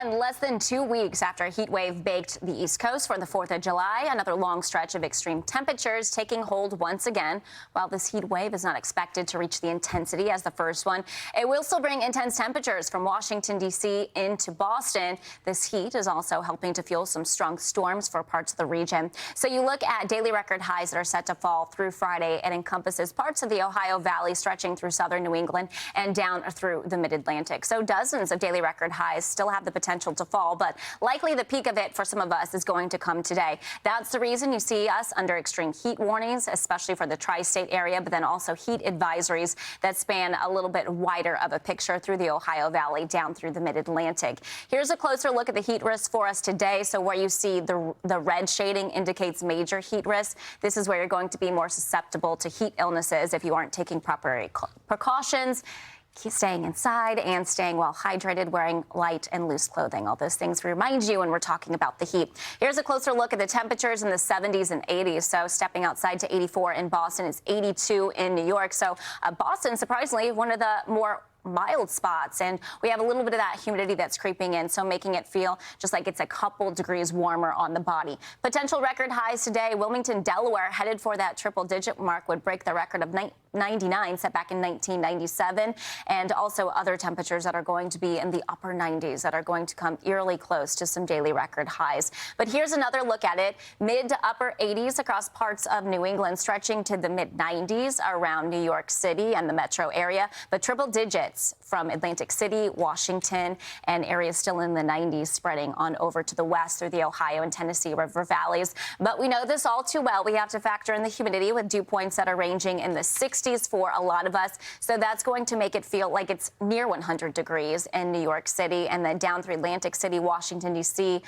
And less than 2 weeks after a heat wave baked the East Coast for the 4th of July, another long stretch of extreme temperatures taking hold once again. While this heat wave is not expected to reach the intensity as the first one, it will still bring intense temperatures from Washington, D.C. into Boston. This heat is also helping to fuel some strong storms for parts of the region. So you look at daily record highs that are set to fall through Friday. It encompasses parts of the Ohio Valley stretching through southern New England and down through the mid-Atlantic. So dozens of daily record highs still have the potential to fall, but likely the peak of it for some of us is going to come today. That's the reason you see us under extreme heat warnings, especially for the tri-state area, but then also heat advisories that span a little bit wider of a picture through the Ohio Valley down through the mid-Atlantic. Here's a closer look at the heat risks for us today. So where you see the red shading indicates major heat risk. This is where you're going to be more susceptible to heat illnesses if you aren't taking proper precautions. Keep staying inside and staying well hydrated, wearing light and loose clothing. All those things remind you when we're talking about the heat. Here's a closer look at the temperatures in the 70s and 80s. So stepping outside to 84 in Boston, it's 82 in New York. So Boston, surprisingly, one of the more mild spots, and we have a little bit of that humidity that's creeping in, so making it feel just like it's a couple degrees warmer on the body. Potential record highs today. Wilmington, Delaware, headed for that triple-digit mark, would break the record of 99 set back in 1997, and also other temperatures that are going to be in the upper 90s that are going to come eerily close to some daily record highs. But here's another look at it. Mid to upper 80s across parts of New England, stretching to the mid 90s around New York City and the metro area, but triple digits from Atlantic City, Washington, and areas still in the 90s, spreading on over to the west through the Ohio and Tennessee River valleys. But we know this all too well. We have to factor in the humidity with dew points that are ranging in the 60s for a lot of us. So that's going to make it feel like it's near 100 degrees in New York City, and then down through Atlantic City, Washington, D.C.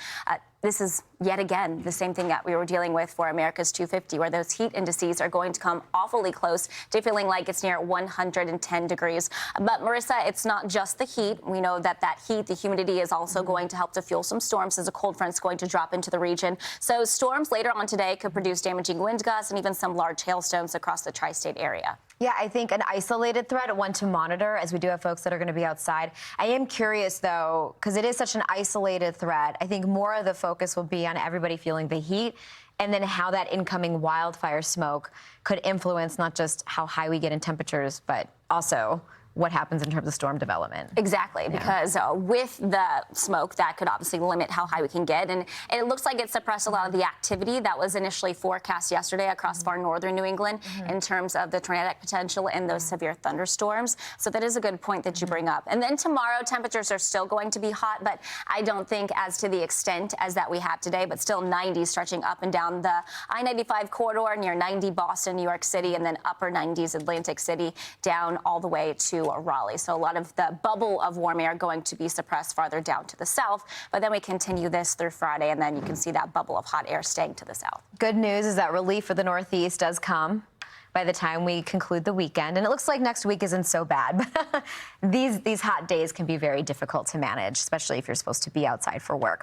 This is yet again the same thing that we were dealing with for America's 250, where those heat indices are going to come awfully close to feeling like it's near 110 degrees. But Marissa, it's not just the heat. We know that heat, the humidity, is also going to help to fuel some storms as a cold front's going to drop into the region. So storms later on today could produce damaging wind gusts and even some large hailstones across the tri-state area. Yeah, I think an isolated threat, one to monitor, as we do have folks that are going to be outside. I am curious, though, because it is such an isolated threat. I think more of the focus will be on everybody feeling the heat, and then how that incoming wildfire smoke could influence not just how high we get in temperatures, but also what happens in terms of storm development. Exactly, because with the smoke, that could obviously limit how high we can get. And it looks like it suppressed a lot of the activity that was initially forecast yesterday across far northern New England in terms of the tornadic potential and those severe thunderstorms. So that is a good point that you bring up. And then tomorrow, temperatures are still going to be hot, but I don't think as to the extent as that we have today, but still 90 stretching up and down the I-95 corridor, near 90 Boston, New York City, and then upper 90s Atlantic City, down all the way to Raleigh. So a lot of the bubble of warm air going to be suppressed farther down to the south, but then we continue this through Friday, and then you can see that bubble of hot air staying to the south. Good news is that relief for the Northeast does come by the time we conclude the weekend, and it looks like next week isn't so bad. These hot days can be very difficult to manage, especially if you're supposed to be outside for work.